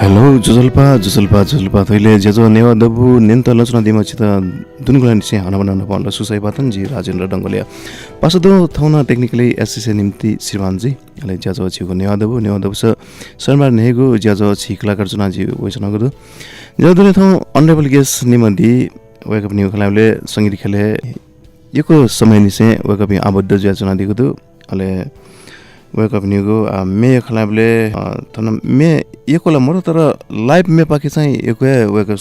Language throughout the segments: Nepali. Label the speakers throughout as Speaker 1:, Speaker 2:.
Speaker 1: हेलो जुजल्पा थैले जेजो नेवा दबु नेन्त लचना दिमाचित दुनगुला निसे हना बनाउन पाउन सुसै बातन जी राजेन्द्र डंगोलिया पासदो थौना टेक्निकली एसएसए निम्ति श्रीमान जी अले जेजो छिगो नेवा दबु शर्मा नेगु जेजो छि कलाकार जुना जी वइसन गदु जेदुले थौ अनरेबल गेस निमदि वेकअप न्यू खलाले संगीत खेले यको समय निसे वेकअप आबद्ध जुना दिगदु अले वेकअप न्यूको मे खलाबले तन मे एकोला मरो तर लाइभ मे पाके चाहिँ एकै वेकअप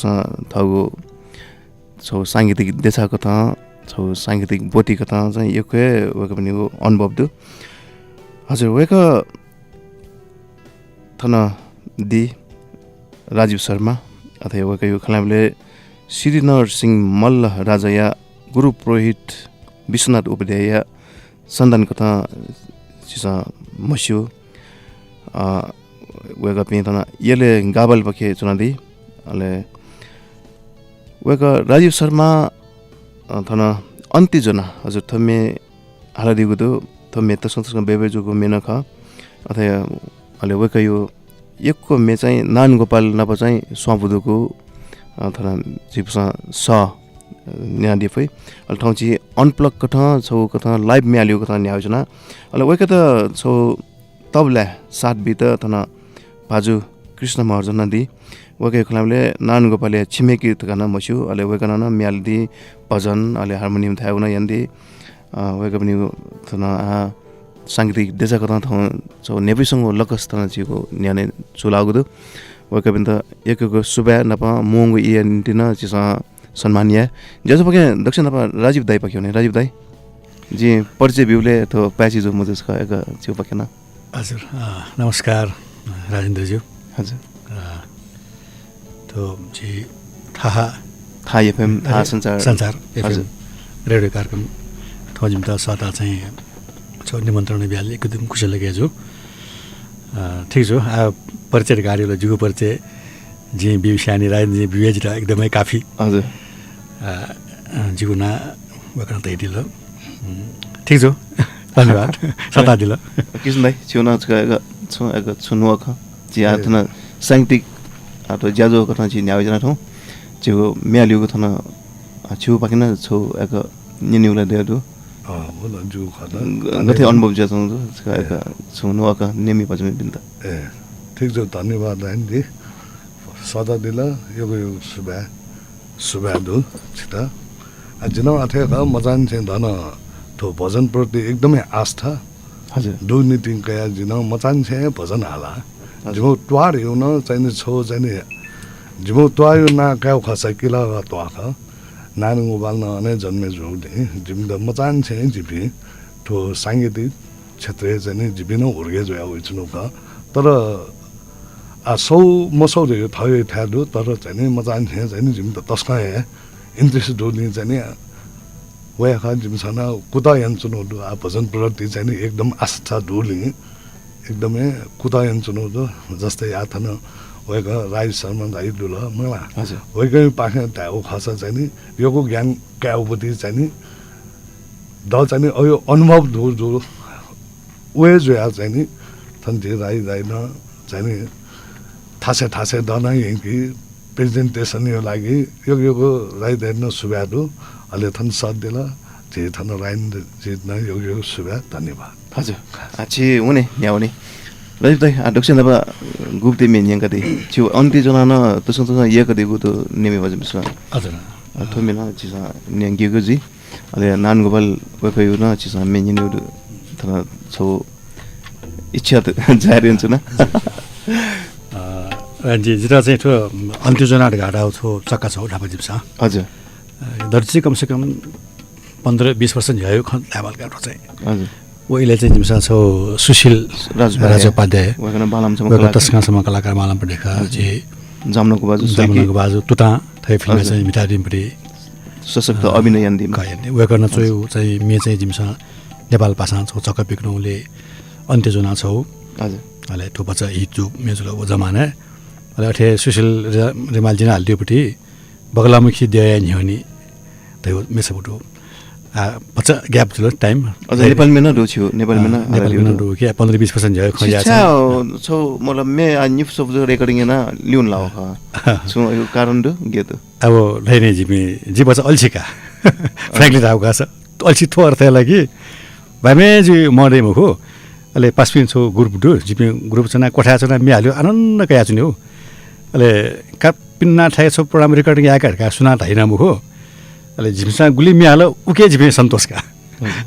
Speaker 1: थगु छौ सांगीतिक देशा कथा छौ सांगीतिक बोटी कथा चाहिँ एकै वेकअप न्यूको अनुभव दु हजुर वेकअप थन दि राजीव शर्मा अथवा वेकअप खलाबले श्री नरसिंह मल्ल राजया गुरु पुरोहित विश्वनाथ उपाध्याय सन्दान कथा चिसा मस्यो वेगा पितना यले गाबल पखे चुनादी अले वेगा राजीव शर्मा थना अन्ति जना हजुर थमे हालदि गुदो थमे तसंसक बेबे जुको मेन ख अथवा अले वेका यो एकको मे चाहिँ नान गोपाल नप चाहिँ स्वाबुदुको थना जिपसा स न्यादि फै अल ठाउँची अनप्लग कथा छौ कथा लाइभ मे आलियो कथा न्यायोजना अल वेका त छौ तबला सात बित थना बाजु कृष्ण महर्जन दि वेका खलामले नान गोपाले छिमेकी तकना मस्यु अले वेका न म्यालदि भजन अले हार्मोनियम थाउना यन्दि वेका पनि थना सांगीतिक देशा कथा छौ नेबिसंग लकस तना जिको न्याने चुलागुदु वेका पनि त एकको सुबा नपा मोंगु इयन्टिन चिसा सम्मानीय जसो पके दक्षिण नपा राजीव दाई पक्यो ने राजीव दाई जी परिचय बिउले तो प्याची जो मुझे छ एक छिउ पकेन
Speaker 2: हजुर नमस्कार राजेन्द्र ज्यू
Speaker 1: हजुर
Speaker 2: तो जी था
Speaker 1: एफएम था संचार
Speaker 2: एफएम रेडियो कार्यक्रम थजिम त सता चाहिँ छ निमन्त्रण बिहाल एकदम खुसी लाग्यो जो ठीक छ परिचय कार्यले जुको परिचय जी बिउसानी राजेन्द्र जी बिवेज र एकदमै काफी
Speaker 1: हजुर
Speaker 2: जीवना वकन त दिल ठीक छ धन्यवाद सता दिल
Speaker 1: किसन भाइ छिउना छुनु ख जी आथना साइन्टिक अथवा ज्याजो कथा छि न्यायोजना थौ जिउ म्यालिउको थना छिउ पाकिन छौ एक निनिउला देदु
Speaker 3: बोल जु खदा
Speaker 1: गथे अनुभव ज्याजो एक छुनु क नेमी पजमे बिन्त
Speaker 3: ए ठीक छ धन्यवाद आइन्दि सदा दिल यो सुबह दु छिटा जिन आथे का मजान चाहिँ धन तो भजन प्रति एकदमै आस्था
Speaker 1: हजुर
Speaker 3: दुर्नीति कया जिन मचान चाहिँ भजन हाला जिमो ट्वार यो न चाहिँ छो चाहिँ जिमो ट्वार यो ना काउ खसा किला ट्वा ख नानु मोबाइल न ने जन्मे जो दे जिम द मचान चाहिँ जिपी तो सांगीतिक क्षेत्र चाहिँ जिपी न उर्गे जो आउ छनु का तर सौ मसौ रे थय थादु तर चाहिँ मचान चाहिँ जिम त तस्का है इन्ट्रेस्ट दोनी चाहिँ वया खा जिम छना कुदायन चुनौदु आ भजन प्रति चाहिँ एकदम आस्था दोली एकदमै कुदायन चुनौदु जस्तै याथन वयका राज शर्मा दाइ दुल मला
Speaker 1: हजुर
Speaker 3: वयकै पाखे ताउ खसा चाहिँ योको ज्ञान क्याउपति चाहिँ द चाहिँ अयो अनुभव दो जो वे जो या चाहिँ थन्थे राई दाइ न चाहिँ थासे दना यंकी प्रेजेन्टेसन यो लागि यो राई देन सुब्यादु अले थन साथ दिला जे थन राइन जितन यो सुब्या धन्यवाद
Speaker 1: हजुर आछि हुने न्याउने राजीव दाई दक्षिण नपा गुप्ते मेन्यङ कति छिउ अन्ति जना न तसँग एक दिगु त नेमे बजे बिस
Speaker 2: हजुर
Speaker 1: थोमिना चिसा न्याङ्गेको जी अले नान गोपाल वेकयु न चिसा मेन्यङ थन छौ इच्छा त जारी हुन्छ न
Speaker 2: जी जिरा चाहिँ ठो अन्त्यजना घाटा छो चक्का छ ढापा जिप्सा
Speaker 1: हजुर
Speaker 2: दर्जी कम से कम 15-20 वर्ष झ्यायो खन लाबल गाडो चाहिँ
Speaker 1: हजुर
Speaker 2: ओइले चाहिँ जिम्सा छ सुशील राजोपाध्याय
Speaker 1: वकन बालम
Speaker 2: तस्कासम्म कलाकार मालम पढेका जे
Speaker 1: जामनको
Speaker 2: बाजु तुता थै फिल्म चाहिँ मिटारिमपरि
Speaker 1: सशक्त अभिनय यन्दी
Speaker 2: गायन वकन चाहिँ मे चाहिँ जिम्सा नेपाल पासा छ चक्का पिक्नुले अन्त्यजना छौ
Speaker 1: हजुर
Speaker 2: अले थोपा चाहिँ हिजो मेजुला जमाना अले अठे सुशील रिमाल जिना हाल्दियोपट्टि बगलामुखी दया निहनी त्यो मेसबुटो बच्चा ग्याप थियो टाइम
Speaker 1: अझ नेपालमा न रोच्यो नेपालमा न
Speaker 2: नेपालमा रुके 15-20% जायो खोया
Speaker 1: शिक्षा छौ मतलब मैं आज निफ सब रेकर्डिङ ना लिउन लाओ छु यो कारण दु गे त
Speaker 2: अब लैने जी बच्चा अल्छिका फ्र्याङ्कली राउका छ अल्छी थो अर्थ लागि भामे जी मडे मुखो अले पासपिन छौ ग्रुप दु जिपि ग्रुप छना कोठा छना मिहाल्यो आनन्द कया छु नि हो अले कापिन्ना ठाए छ प्रोग्राम रेकर्डिङ आका सुना हैन मुखो अले झिमसा गुली मिहाल्यो उके जिपि सन्तोषका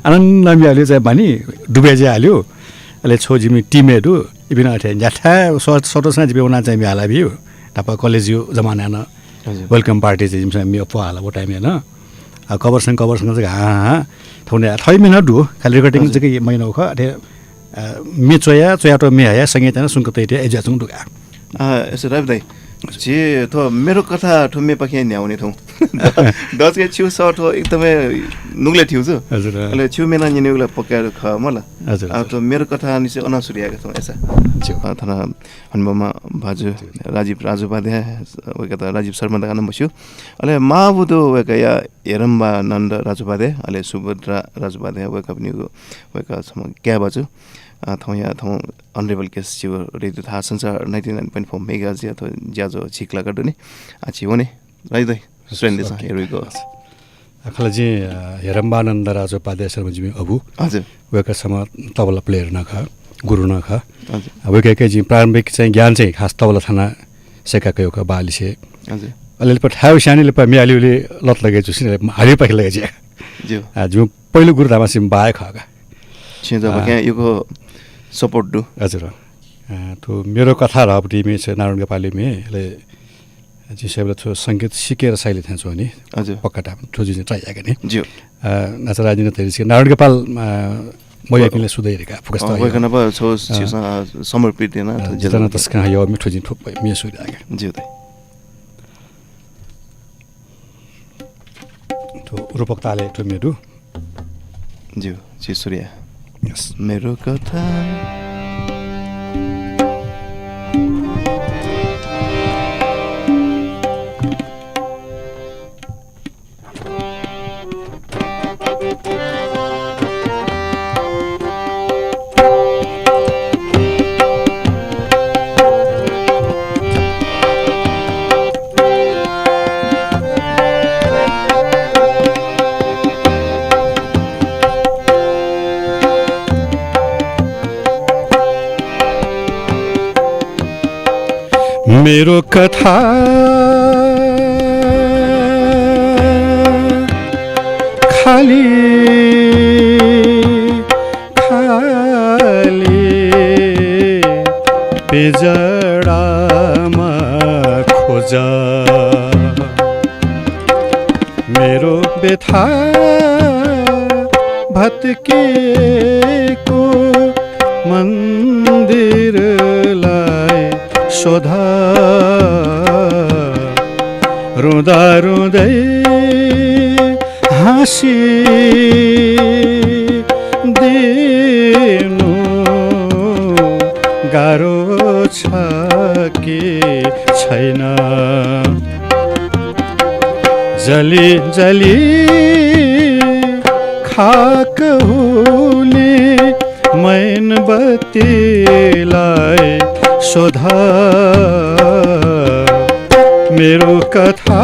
Speaker 2: आनन्द मिहाल्यो चाहिँ बानी डुबे जे हाल्यो अले छौ जिमि टिमहरु इबिन अथे जाठा सटोसना जिपि उना चाहिँ मिहाला बियो टापा कलेज यो जमाना न वेलकम पार्टी चाहिँ जिमसा मि अपो हाला वो टाइम हैन कभरसँग चाहिँ हा थौने 6 मिनेट दु खाली रेकर्डिङ चाहिँ महिना हो अथे मे चोयाटो मे हया सँगै चाहिँ सुनको तैटे एजा छु दुगा
Speaker 1: यसो रवि दाइ जे थो मेरो कथा ठुम्मे पखे न्याउने थौ दस के छु सट एकदमै नुगले थिउ छु
Speaker 2: हजुर
Speaker 1: अले छु मेना निनेगला पकाएर ख मला
Speaker 2: हजुर
Speaker 1: अब त मेरो कथा निसे अनसुरियाको छौ एसा थना हनुमा बाजु राजुपाध्याय वका त राजीव शर्मा दाना बस्यो अले माबुदो वका या हेरम्बा नन्द राजुपाध्याय अले सुभद्रा राजुपाध्याय वका पनि वका सम क्या बाजु थौ अनरेबल केस छिव रेडियो थाहा संसार 99.4 मेगाहर्ज अथवा ज्याजो छिक्ला गर्दने आछि होने राइदै सुरेन्द्र हेयर वी गो
Speaker 2: अखला जी हेरम्बानन्द राजोपाध्याय शर्मा जी अबु
Speaker 1: हजुर
Speaker 2: वेका सम तबला प्लेयर नखा गुरु नखा
Speaker 1: हजुर
Speaker 2: वेका के जी प्रारम्भिक चाहिँ ज्ञान चाहिँ खास तबला थाना सेकाको योका बालिसे
Speaker 1: हजुर
Speaker 2: अलिअलि प ठाउ सानीले प मियालिउले लत लगे जुसिन हारि पखे लगे जी जो पहिलो गुरु धामासिम बाय खगा
Speaker 1: छिन जब के योको सपोर्ट दु
Speaker 2: हजुर तो मेरो कथा रपटी मे छ नारायण गोपाली मे ले जी सेबले थो संगीत सिकेर शैली थाहा छ नि
Speaker 1: हजुर
Speaker 2: पक्का ठोजी चाहिँ ट्राई आके नि
Speaker 1: ज्यू
Speaker 2: नचराजी न तेरिस नारायण गोपाल मयाकिले सुदैरेका फोकस त
Speaker 1: वकन ब छ समर्पित हैन
Speaker 2: जतना तस्का यो मिठो जी ठोप मे सुदै आके
Speaker 1: ज्यू त
Speaker 2: तो रूपकताले तो मेरो
Speaker 1: ज्यू जी सूर्य
Speaker 2: यस
Speaker 1: मेरो कथा
Speaker 2: मेरो कथा खाली पिजडामा खोज मेरो व्यथा भत्किएको मन्दिरलाई शोधा रुँदा रुँदै हाँसी दिनु गाह्रो छ कि छैन जली जली खाक हुने मैनबत्तीलाई शोधा मेरो कथा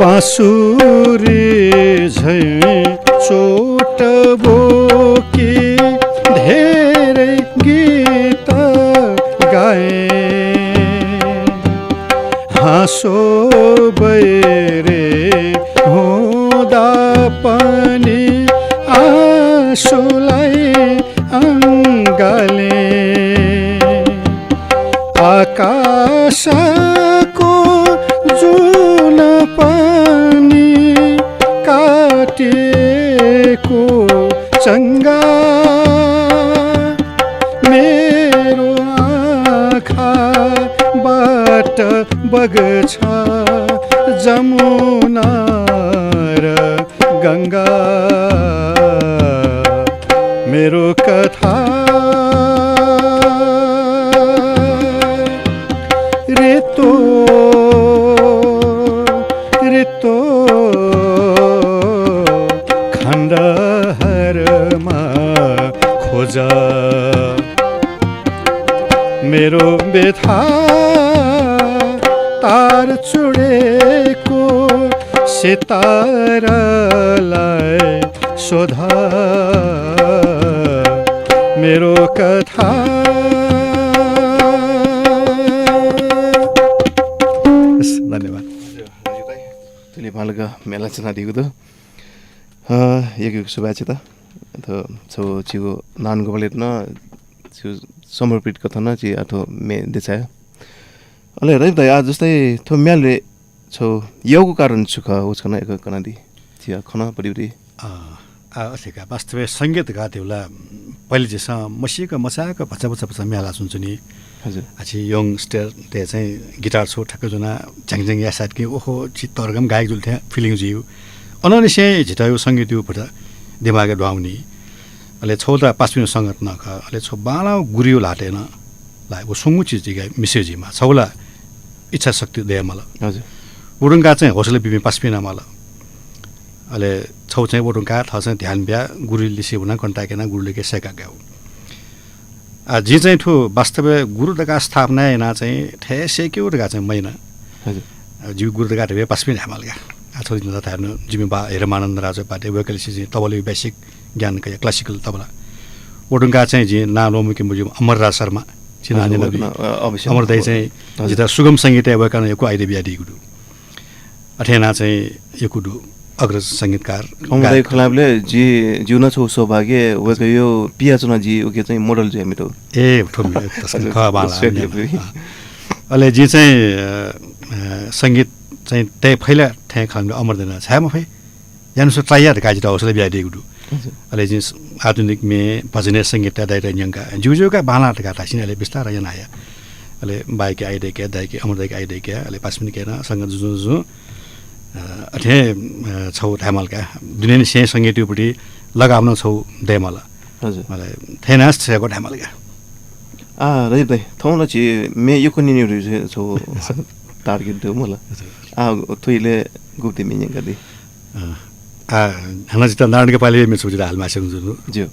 Speaker 2: बाँसुरी झैँ चोट बोकी धेरै गीत गाए हाँसो बैरे हुँदा पनि आँसुलाई अङ्गाले आकाशको जुन पनि काटेको चङ्गा मेरो आँखा बग्छ जमुना र गङ्गा मेरो कथा रेतो रेतो खण्डहरमा खोज मेरो व्यथा तार चुडेको सितारालाई सोध मेरो कथा धन्यवाद
Speaker 1: त्यसले मालका मेला चना दिएको त एक शुभाचिता अथवा छौ चिगो नान गोबलेट न समर्पित कथन ची अथवा मे देखायो अले रही त आज जस्तै थो म्याले छौ योको कारण सुख उसकन एक कनादी चिया खना परिउरी
Speaker 2: असेका वास्तवमा सङ्गीत गाथेउला पहिले चाहिँ मसिका मचाका भचा भचा भचा म्याला सुन्छु नि
Speaker 1: हजुर
Speaker 2: अछि यङ स्टेर त्यहाँ चाहिँ गिटार छो ठ्याक्क जुना झ्याङ या साथ कि ओहो चित्तरगम गायक जुल थियो फिलिङ जिउ अननि से झिटायो सङ्गीत यो पट दिमागे ढाउनी अले छौ त पासपिनो सङ्गत नख अले छौ बाला गुरियो लाटेन ला वो सुंगु चिज दिगा मिसेजीमा छौला इच्छा शक्ति दे मलाई
Speaker 1: हजुर
Speaker 2: उडुङका चाहिँ हौसला बिबी पासपिना मलाई अले छौ चाहिँ उडुङका थ चाहिँ ध्यान ब्या गुरु लिसे हुना कन्टाकेना गुरुले के सेका गाउ जी चाहिँ ठु वास्तव गुरु दका स्थापना हैन चाहिँ ठेसे के उडगा चाहिँ मैना
Speaker 1: हजुर
Speaker 2: जीव गुरु दका रे पासपिना हामीलगा छोरी न त हेर्नु जिमी बा हेरमानन्द राजा पाटे वकलिसी तबले बेसिक ज्ञान के क्लासिकल तबला ओडुङका चाहिँ जी नालोमुके मुजु अमरराज शर्मा चिनाने नबी अमर दाइ चाहिँ जिता सुगम संगीत वकन यको आइडे बिया दिगुडु अठेना चाहिँ यकुडु अग्रज संगीतकार
Speaker 1: अमर खलाबले जी जिउन छौ सौभाग्य वक यो पिया चुना जी ओके चाहिँ मोडल चाहिँ मिटो
Speaker 2: ए ठोमी तस्क खबाला अले जी चाहिँ संगीत चाहिँ त्यही फैला ठ्याङ खानु अमर्दैन छायामा फै यानुसो ट्राइयार काजिटा हौसला बिहा दिगुडु अले जिस आधुनिक में भजने संगीत दाइ रन्यङका जुजुका बाला टका तासिन अले बिस्तारै यहाँ आया अले बाइक आइदे के दाइ के अमर दाइ के आइदे के अले 5 मिनेट केना संगत जुजु अथे छौ धामलका दुनिया से संगीत उपटि लगाउन छौ देमला
Speaker 1: हजुर
Speaker 2: मलाई थेनास छको धामलका
Speaker 1: रही दाइ थौला छि मे यो कुनि नि छौ टार्गेट दे मला थुइले गुप्ती मिनिङ गर्दै
Speaker 2: हाना जिता नारायण पाले मे सोचिरा हालमा सक्छु
Speaker 1: ज्यू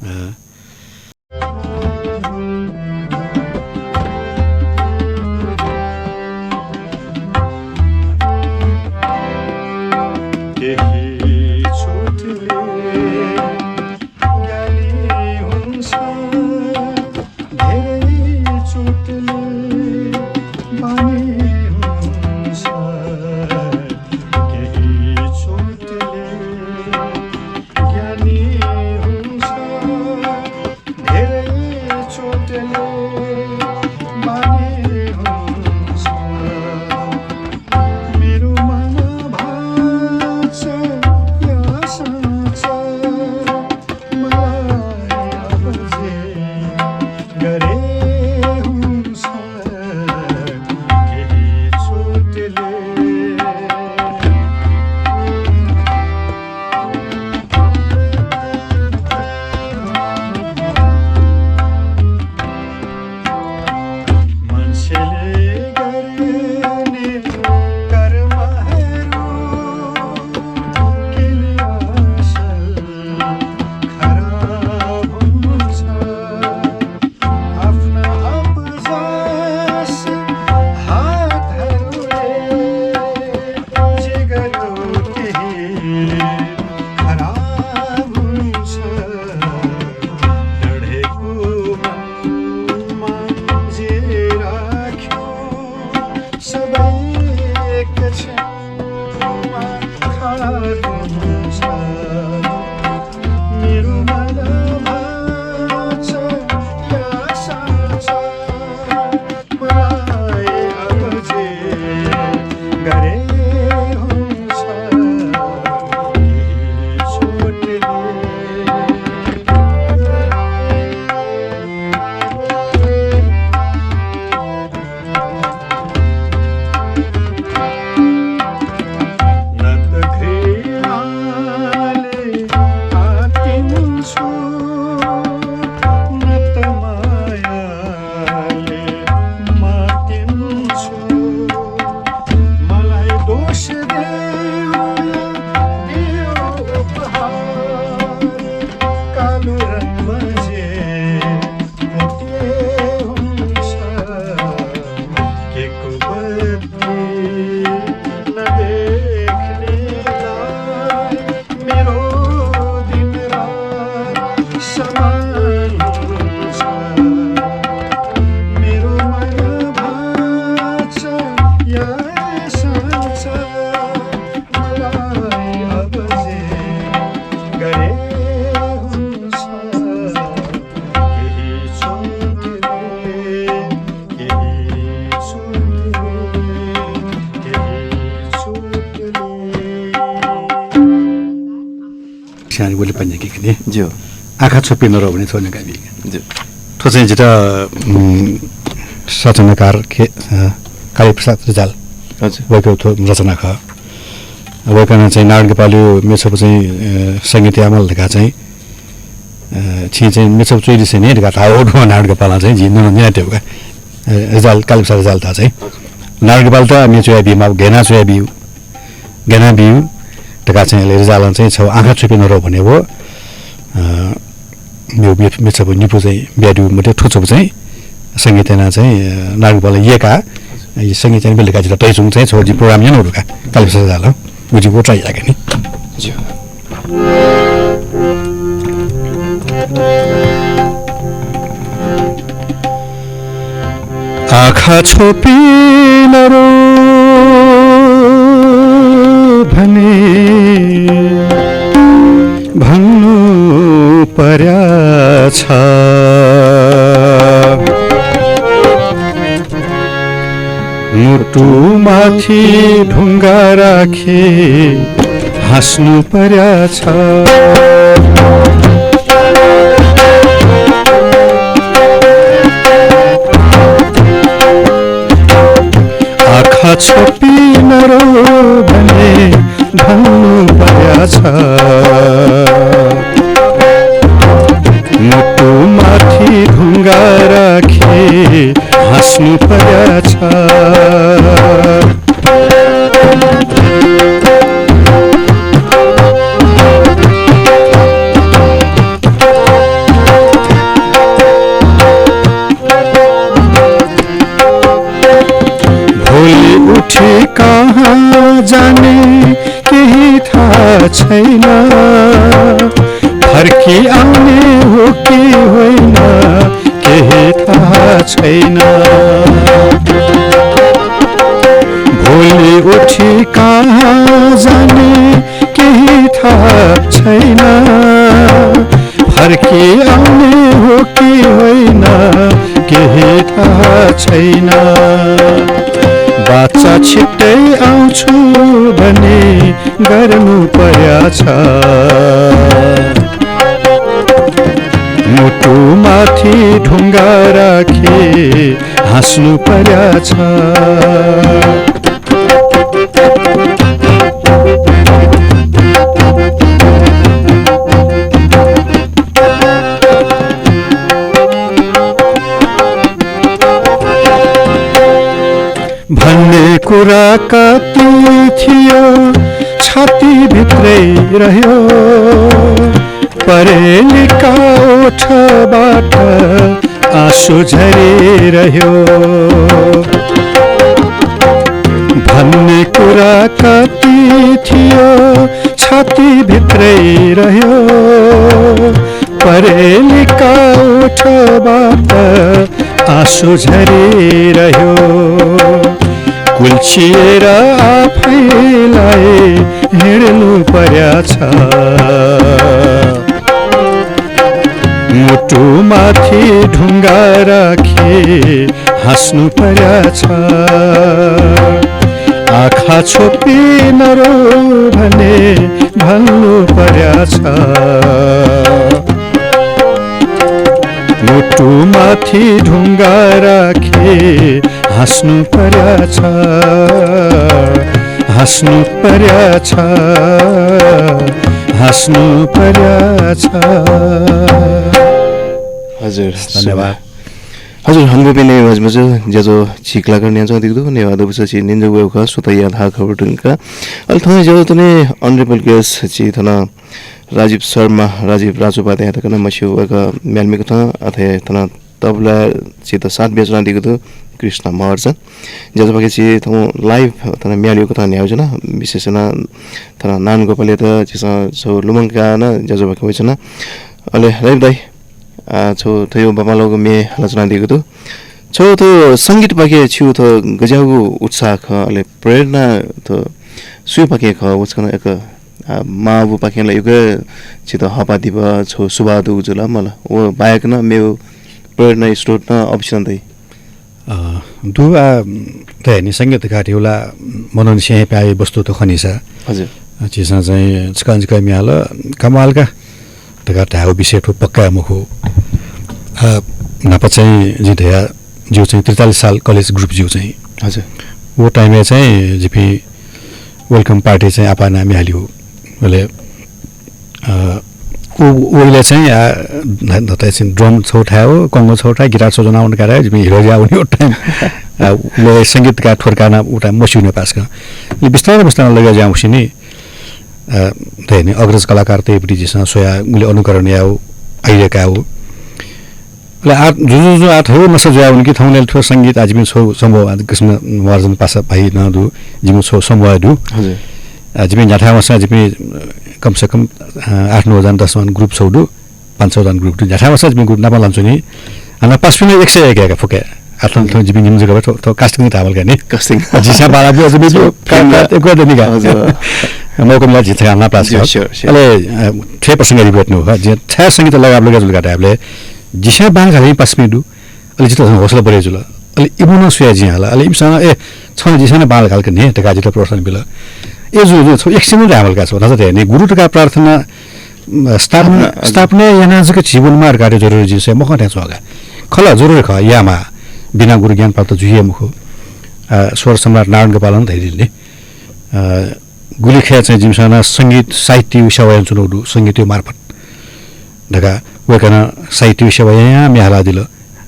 Speaker 2: सिंह बोले पनि के किने
Speaker 1: ज्यू
Speaker 2: आँखा छोपी नरो भने छोड्ने गाबी
Speaker 1: ज्यू
Speaker 2: ठो चाहिँ जिता रचनाकार कालीप्रसाद रिजाल
Speaker 1: हजुर
Speaker 2: वैको थो रचना ख वैकन चाहिँ नारायण गोपालु मेछप चाहिँ सङ्गीत अमल ढका चाहिँ छि चाहिँ मेछप चोइली से ने ढका थाओ नारायण गोपाल चाहिँ जिन न टेउका रिजाल कालीप्रसाद रिजाल था चाहिँ नारायण गोपाल त मेचोया बिमा घेना चोया बिउ घेना बिउ ढका चाहिँ रिजाल चाहिँ छ आँखा छोपी नरो भने वो यो मेछप निपु चाहिँ ब्याडु मटे ठुचो चाहिँ सङ्गीतना चाहिँ नारायण गोपाल येका ये सङ्गीत चाहिँ बेलुका चाहिँ तैसुङ चाहिँ छोजी प्रोग्राम यहाँ नहुरुका कालीप्रसाद रिजाल हो बुझी वो ट्राई आके नि
Speaker 1: ज्यू
Speaker 2: आँखा छोपी नरो भने भन्नु पर्या छ मुटु माथि ढुङ्गा राखे हाँस्नु पर्या छ आँखा छोपी नरो भने भन्नु पर्या छ मुटु माथि ढुङ्गा राखे हाँस्नु पर्या छ भोलि उठे कहाँ जाने केही थाहा छैन फर्की आउने हो कि होइन केही थाहा छैन भोलि उठी कहाँ जाने केही थाहा छैन फर्की आउने हो कि होइन केही थाहा छैन बाचा छिट्टै आउँछु भने गर्नु पर्या छ मुटु माथि ढुङ्गा राखे हाँस्नु पर्या छ भन्ने कुरा कति थियो छातीभित्रै रह्यो परेलीका ओठबाट आँसु झरिरह्यो भन्ने कुरा कति थियो छातीभित्रै रह्यो परेलीका ओठबाट आँसु झरिरह्यो कुल्चिएर आफैलाई हिँड्नु पर्या छ मुटु माथि ढुङ्गा राखे हाँस्नु पर्या छ आँखा छोपी नरो भने भन्नु पर्या छ मुटु माथि ढुङ्गा राखे हाँस्नु पर्या छ हाँस्नु पर्या छ हाँस्नु पर्या छ
Speaker 1: हजुर
Speaker 2: धन्यवाद
Speaker 1: हजुर हाम्रो पनि मजमज जजो छिक्ला गर्ने छ दिगदो ने वादबसि निन्जो वेका सुतया था खबर टुनका अल थने जजो तने अनरेबल गेस छि थना राजीव शर्मा राजीव राजोपाध्याय तकन मस्यु वेका म्यानमेको था अथे थना तबला छि त सात बेजना दिगदो कृष्ण महर्जन जजो बके छि थौ लाइभ थना म्यानिको था न्याउजना विशेषना थना नान गोपाले त छिसा सो लुमंका न जजो बके होइछना अले राइब दाइ छो थयो बाबालोग मे रचना दिएको त छो त संगीत पाके छु त गजागु उत्साह ख अले प्रेरणा त सुय पाके ख उसकन एक माबु पाकेला युग छित हपा दिप छो सुबादु जुला मला ओ बायक न मेरो प्रेरणा स्रोत न अप्सन दै
Speaker 2: दुआ त नि संगीतकार होला मनोन सिंह पाए वस्तु त खनिसा
Speaker 1: हजुर
Speaker 2: चिसा चाहिँ चिका मिहाल कमालका तका ढाउ विषय ठो पक्का मुखो नापा चाहिँ जिधया जो चाहिँ 43 साल कलेज ग्रुप जो चाहिँ
Speaker 1: हजुर
Speaker 2: वो टाइममा चाहिँ जिपी वेलकम पार्टी चाहिँ आपा नामी हाल्यो उसले उसले चाहिँ ड्रम छौठायो कङ्गो छौठायो गिटार सजाउन गरायो जिपी हिरो आउने टाइम उसले सङ्गीतका ठोर्काना उता मसिउने पासका बिस्तारै बिस्तारै लगा जाउँछि नि त्यही नै अग्रज कलाकार त्यही ब्रिटिससँग सोया उसले अनुकरण याउ आइडियाका हो उसले आर्ट जो आर्ट हो मसा जो आउने कि ठाउँले ठो सङ्गीत आज पनि छौ सम्भव कृष्ण वर्जन पासा भाइ नदु जिमो छौ सम्भव दु
Speaker 1: हजुर
Speaker 2: आज पनि जाठामा आज पनि कमसेकम 8-9 जना 10 जना ग्रुप छौ दु 500 जना ग्रुप दु जाठामा आज पनि ग्रुप नापा लान्छु नि अनि पास पनि 101 का फुके आठौँ ठाउँ जिपी निम्न जग्गा तो कास्टिङ थावल गर्ने
Speaker 1: कास्टिङ
Speaker 2: जिसा बारा भी अझै बिजु काट एक गर्दै निका मौका मिला जित्छ ना प्लास अले 6% गरी बेट्नु हो जे 6 संगीत लगा लगा जुल काटा हामीले जिसा बाङ खाली 5 मिनेट अले जित हौसला बढे जुल अले इबुन सुया जी हाला अले इमसँग ए छ जिसा बाल खाल गर्ने त गाजित प्रश्न बिल ए जो एकछिन रामल का छ नजर हेर्ने गुरु टका प्रार्थना स्थापना यहाँ जको जीवनमा कार्य जरुरी जिसे म कहाँ छ खला जरुरी ख यामा बिना गुरु ज्ञान प्राप्त जुए मुखो स्वर सम्राट नारायण गोपालन धैर्यले गुलिखिया चाहिँ जिमसाना सङ्गीत साहित्य सेवा चुनौडु सङ्गीत मार्फत ढका वेकन साहित्य सेवा यहाँ मेहाला दिल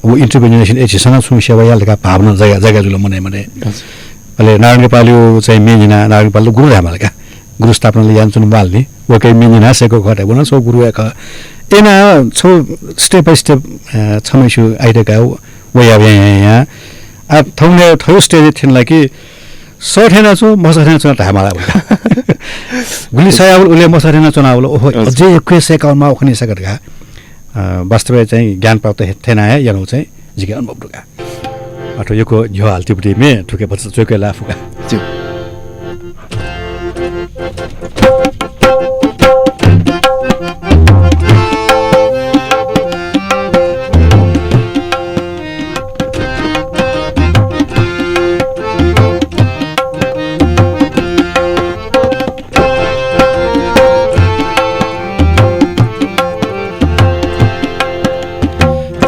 Speaker 2: वो इन्टरप्रेन्योरशिप एजिसन छु सेवा या लगा भावना जग्गा जुल मने अले नारायण गोपाल चाहिँ मेजिना नारायण गोपाल गुरु रामलका गुरु स्थापनाले यान चुन बाल्ने वेकै मेजिना सेको खटे बना सो गुरु एक एना छो स्टेप बाइ स्टेप छमेसु आइडेका वया यहाँ आ थौले थौ स्टेज थिनला कि सठेना छु मसठेना छु ढामाला गुली सयाउल उले मसठेना चुनाउल ओहो अझै 21 एकाउन्नमा ओखनी सकटका वास्तवमा चाहिँ ज्ञान प्राप्त थिएन है यानो चाहिँ जिके अनुभव दुका अटो योको यो हालतिपटी मे ठुके बच्चा चोके लाफुका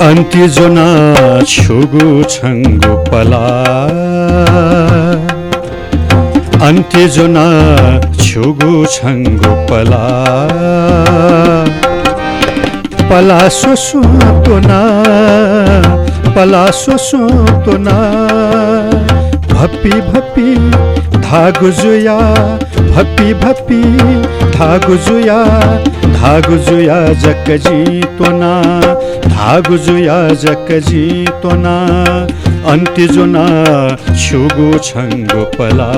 Speaker 2: अन्ति जोना छुगु छंगु पला अन्ति जोना छुगु छंगु पला पला सोसो तो ना भप्पी भप्पी धागु जुया भप्पी भप्पी धागु जुया जक्कजी तो ना धागुजुया जक्कजी तोना अन्तिजुना छुगु छंगु पला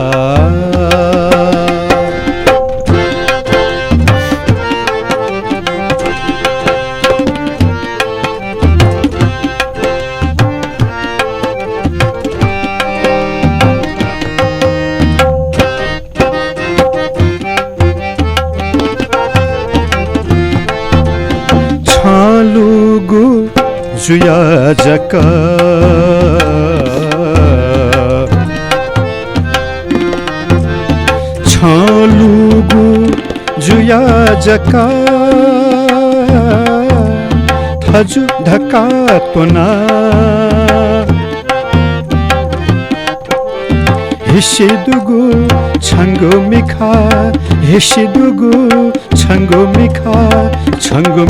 Speaker 2: जुया जका छलुगु जुया जका थजु धका तोना हिसिदुगु छंगु मिखा हिसिदुगु छंगु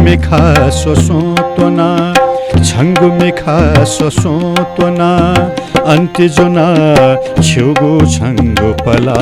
Speaker 2: मिखा सोसो तोना छंगु मिखा सोसो तोना अन्तिजुना छुगु छंगु पला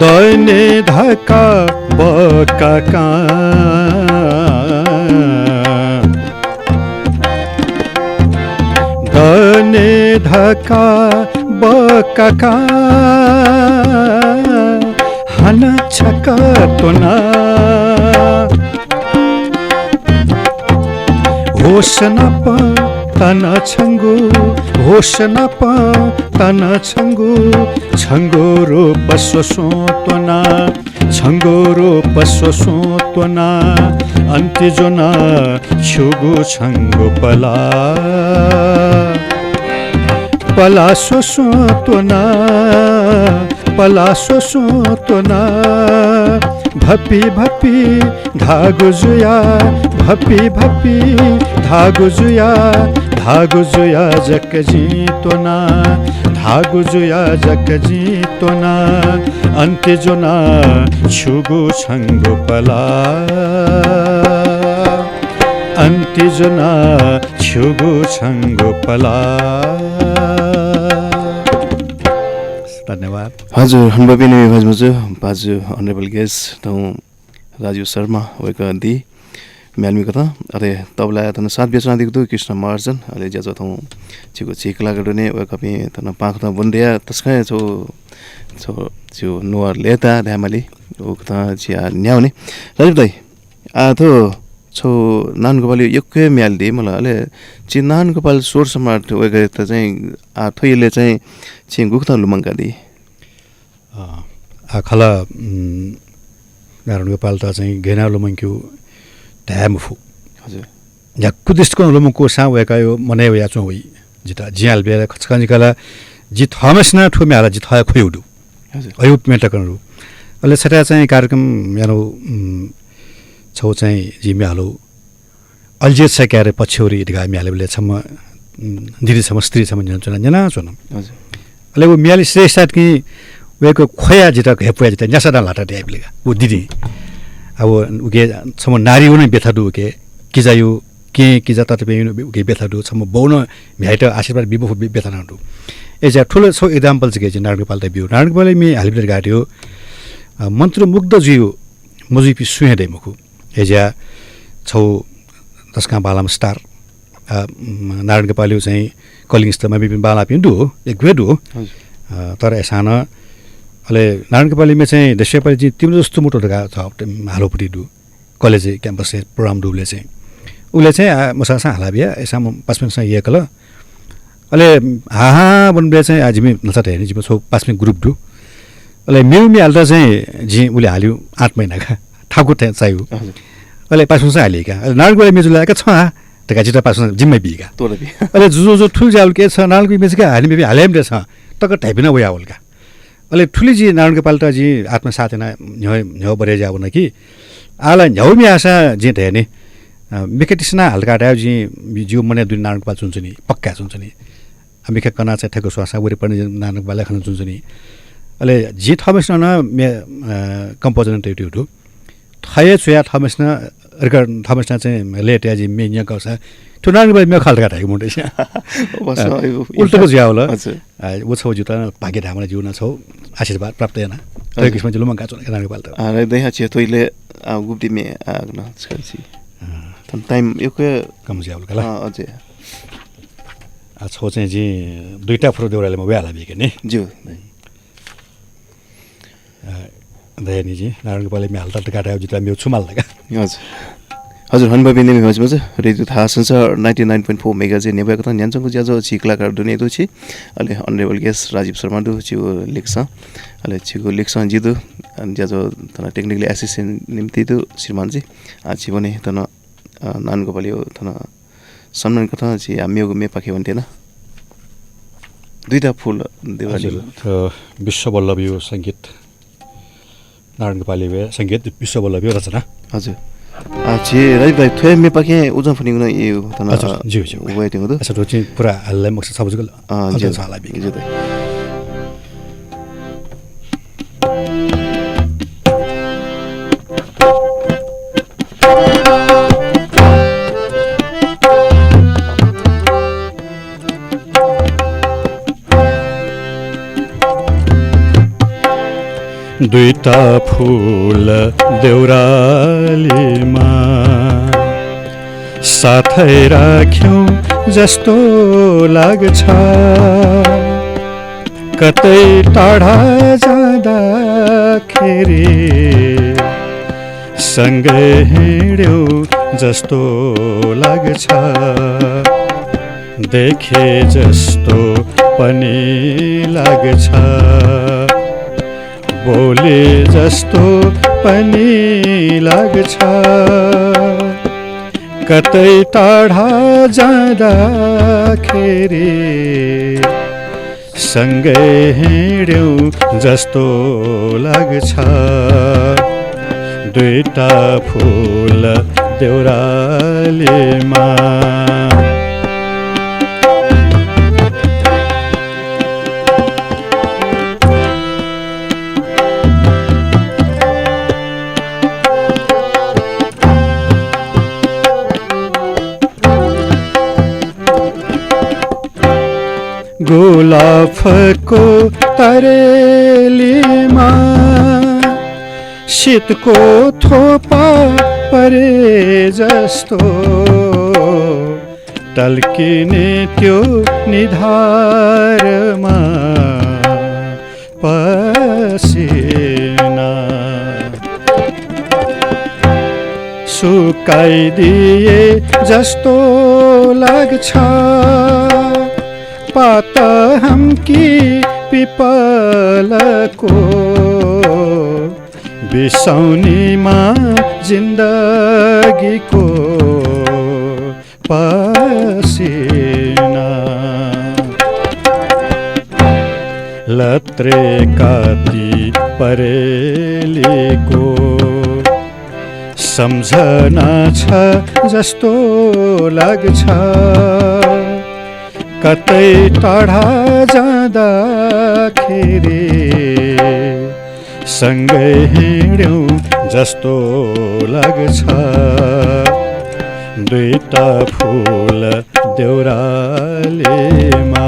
Speaker 2: दैने धका बका दैने धका बका हन छका तोना होस न प तन छङ्गु होस न प तन छङ्गु छङ्गोरो पसोसो त्वना छङ्गोरो पसोसो त्वना अन्त्यजोना छुगु छङ्गु पला पला सोसो त्वना पला सोसो त्वना भपी भपी धागो जुया भपी भपी धागो जुया जक जीतोना धागो जुया जक जीतोना अन्त्य जोना छुगु छङ्गु पला अन्त्य जोना छुगु छङ्गु पला। धन्यवाद।
Speaker 1: हजुर हाम्रो पनि भाजमुजु बाजु अनरेबल गेस्ट तौ राजु शर्मा वेका दि म्यालमी कथा अरे तबला तन सात बेचना दिगदु कृष्ण मार्जन अले ज्याजो तौ छिको छिकला गडने वेका पनि तन पाख त बन्दिया तस्कै छो छो जो नोर लेता ध्यामली उक्ता छिया न्याउने राजु दाइ आ थो छो नान गोपाल यक्कै म्याल दि मलाई अले छि नान गोपाल सोर समाट वेका त चाहिँ आ थोइले चाहिँ छि गुक्ता लुमंगा दि
Speaker 2: खला नारायण गोपाल त चाहिँ घेना लुमंक्यु ध्यामफु
Speaker 1: हजुर
Speaker 2: झक्कु दिसको लुमंको सा वेका यो मने या चो होई जिता जियाल बेला खचकानी कला जि थमसना ठुम्याला जि थय खोयुडु
Speaker 1: हजुर
Speaker 2: अयुप मेटकनरु अले छटा चाहिँ कार्यक्रम यानो छौ चाहिँ जिम्यालो अल्जेत सकारे पछ्यौरी दिगा म्यालेले छम दिदी सम स्त्री सम जना जना छन
Speaker 1: हजुर
Speaker 2: अले वो म्याली श्रेष्ठ कि वेको खोया जिता हेपुया जिता न्यासदा लाटा ड्याइबलेगा वो दिदी अब उके छम नारी हुने बेथादु के किजायु के किजा ततपे उके बेथादु छम बौन भ्याइट आशीर्वाद बिबो बेथानादु एजा ठुलो छौ एक्जाम्पल चाहिँ के नारायण गोपाल बिउ नारायण गोपाल मी हालिबेर गाड्यो मन्त्र मुग्ध जिउ मजुपी सुहे दे मुखु एजा छौ दसका बालाम स्टार नारायण गोपाल चाहिँ कलिङ स्तमा बिपिन बाला पिन्दु एक वेदु तर एसान अले नारायण गोपालीमा चाहिँ देशपाली चाहिँ तिम्रो जस्तो मोटो ढका छ हालोपट्टि दु कलेज क्याम्पस प्रोग्राम दुले चाहिँ उले चाहिँ मसासा हाला बिया एसा पाँच मिनट सँग एकल अले हा बनबे चाहिँ आज मी नसत हेर्ने जिम छौ पाँच मिनट ग्रुप दु अले मेउमी हाल्दा चाहिँ जि उले हाल्यो 8 महिनाका ठाकुर चाहियो अले पाँच मिनट हालेका अले नारायण गोपाली मेजु लागेका छ तका जिता पाँच मिनट जिम्मै बिगा
Speaker 1: तोरबी
Speaker 2: अले जो ठुल जाउल के छ नारायण गोपाली मेजका हानि बेबी हालेम दे छ तक टाइपिना वया होलका अले ठुली जी नारायण गोपाल त जी आत्मा साथेना न्यो बरे जाउ न कि आला न्यौ मी आशा जे धेने मेकेटिसना हल्का डाउ जी जिउ मने दुई नारायण गोपाल चुन्छ नि पक्का चुन्छ नि अमेका कना चाहिँ ठेको स्वासा वरि पर्ने नारायण गोपाल खान चुन्छ नि अले जी थमेस न मे कम्पोजर टेटु थये छुया थमेस न अर्का थमेस चाहिँ लेट याजी मे न्या कसा त्यो नारायण गोपाल मे खालका ठाको मुन्टे छ
Speaker 1: बस
Speaker 2: उल्टो ज्याउ ल
Speaker 1: हजुर
Speaker 2: वो छौ जुता भाग्य ढामले जिउन छौ आशीर्वाद प्राप्त हैन तै किसिम जुलुम काचो नारायण गोपाल त
Speaker 1: अरे देहा छ तोइले गुप्ती मे आग्न छल्सी तम टाइम युके
Speaker 2: कम ज्याउ कला
Speaker 1: अझै
Speaker 2: आ छौ चाहिँ जी दुईटा फ्रो देउराले म व्याला बिके नि
Speaker 1: ज्यू
Speaker 2: दयानी जी नारायण गोपालले मे हालता काटायो जुता मे छुमाल लगा
Speaker 1: हजुर हजुर हनबा बिने मज मज रेडियो था संस 99.4 मेगा जे नेबा कथा न्यान्चको ज्याजो छिकलाकार दुने दु छि अले अनरेबल गेस्ट राजीव शर्मा दु छि लेख्छ अले छिको लेख्छ जिदु ज्याजो तना टेक्निकली असिस्टेन्ट निम्ति दु श्रीमान जी छि भने तना नान गोपाल यो तना सम्मान कथा छि हामीको मे पाखे भन्थेन दुईटा फुल देवाली
Speaker 2: विश्व वल्लभ यो संगीत नारायण गोपालले संगीत विश्व वल्लभ यो रचना हजुर
Speaker 1: छि राइट भाइ थ्वे मे पाके उजन फनिङ न यो तना
Speaker 2: जी जी
Speaker 1: वेटिङ हो
Speaker 2: अच्छा रोची पुरा हल्ला मक्स सबजको
Speaker 1: जे
Speaker 2: छाला बि
Speaker 1: जे
Speaker 2: दुईटा फूल देउरालीमा साथै राख्यौं जस्तो लाग्छ कतै टाढा जाँदाखेरि सँगै हिँड्यौँ जस्तो लाग्छ देखे जस्तो पनि लाग्छ बोले जस्तो पनि लाग्छ कतै टाढा जाँदाखेरि सँगै हिँड्यौँ जस्तो लाग्छ दुईटा फुल देउरालीमा गुलाफको तरेलीमा शीतको थोपा परे जस्तो टल्किने त्यो निधारमा पसिना सुकाइदिए जस्तो लाग्छ पात हमकी पिपलको बिसाउनीमा जिन्दगीको पसिना लत्रे काती परेलीको सम्झना छ जस्तो लाग्छ कतै टाढा जाँदाखेरि सँगै हिँड्यौँ जस्तो लाग्छ दुईटा फुल देउरालीमा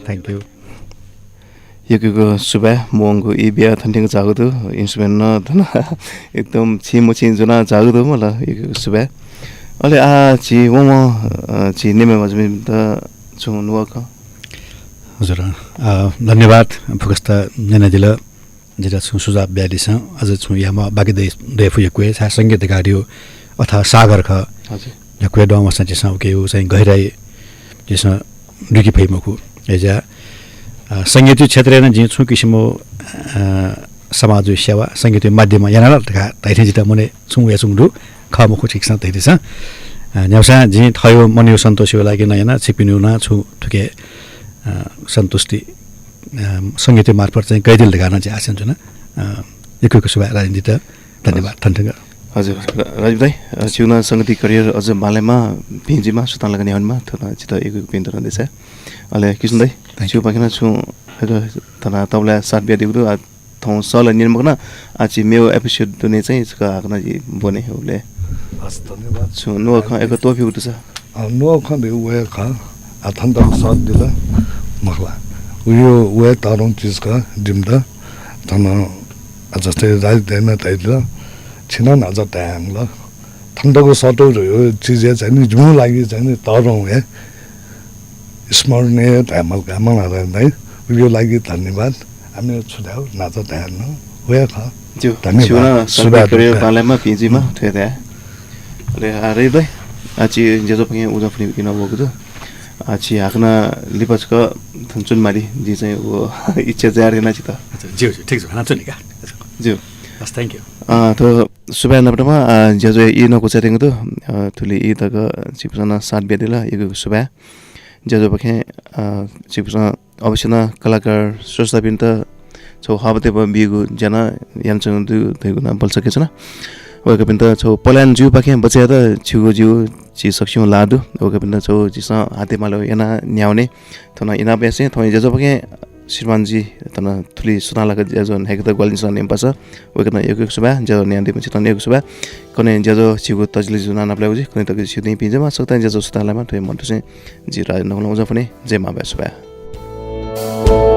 Speaker 2: थ्याङ्क यू
Speaker 1: यको सुबह मोंगो ई बिया थन्टिङ जागदु इन्स्ट्रुमेन्ट न धन एकदम छिमोछि जुना जागदु मला यको सुबह अले आ छि वम छि नेमे मजमे त छु नुवाक
Speaker 2: हजुर धन्यवाद फुकस्ता नेनाजिल जेटा छु सुझाव ब्यालिस अझ छु यामा बाकी दे फुयक्वे सा संगीत गाडियो अथवा सागर ख
Speaker 1: हजुर
Speaker 2: यक्वे डम सञ्चि के हो चाहिँ गहिराई जिस दुकी फैमको एजा संगीत क्षेत्र न जे छु किसिमो समाज सेवा संगीत माध्यम याना ताइथे जिता मने छु या छुङडु खमको ठिक छ तैथे छ न्याउसा जे थयो मनियो सन्तोष लागि नयाँ छिपिनु न छु ठुके सन्तुष्टि संगीत मार्फत चाहिँ कैदिल गाना चाहिँ आछन् जुन एकको सुभा राजनीति धन्यवाद थन्थंग
Speaker 1: हजुर राजीव दाइ छिउना संगीत करियर अझ मालेमा भिन्जीमा सुतान लगानी हनमा थना चित एकको पिन तरन देछ अले किसन दाइ छु पाकिन छु तना तबला साथ बिया दिगु थौ सल निर्मग्न आछि मेरो एपिसोड दुने चाहिँ इसका आकना जी बने होले
Speaker 3: हस् धन्यवाद
Speaker 1: छु नो ख एको तोफी उठ्छ
Speaker 3: नो ख दे वे ख अथन्त साथ दिला मखला उयो वे तारङ चिज का जिम्दा थन जस्तै राज देन तैला छिन नज ट्याङ ल थन्दको सटो रह्यो चिज चाहिँ नि जुम लागि चाहिँ नि तारङ हे स्मरणीय तामल कामल हराइ उयो लागि धन्यवाद हामी छुदाउ नाच ट्याङ वे ख
Speaker 1: जो छिउना संगीत करियर मालेमा भिन्जीमा थेदा अले आरे दाइ आछि जेजो पनि उजा पनि किन भएको छ आछि आखना लिपचका थन्चुन मारी जी चाहिँ वो इच्छा जारे न चिता
Speaker 2: ज्यू ठीक छ भना चुनिका
Speaker 1: ज्यू
Speaker 2: हस् थ्यांक यू
Speaker 1: तो सुबह नपटमा जेजो इ नको चेतेङ त थुली इ तक चिपसना साथ बेदेला यगो सुबह जेजो पखे चिपसना अवश्य न कलाकार स्रष्टा पिन त छौ हाबते बिगु जना यामचङ दु थैगुना बल सकेछ न ओके पिन त छौ पलान जु पखे बचे त छिगु जु ची सक्छौ लादु ओके पिन त छौ जिसा हाते मालो याना न्याउने थना इना बेसे थoi जेजो पखे श्रीमान जी तना थुली सुनाला का जेजो हेक त ग्वालिन सन नेमपास ओके न एक सुबह जेजो न्यान्दे पछि तने एक सुबह कने जेजो छिगु तजली जुना नप्लाउजी कने तक छिदि पिजमा सक्ता जेजो सुतालामा थoi मन्टु चाहिँ जी राज नहुन उजा पनि जय मा बे सुबह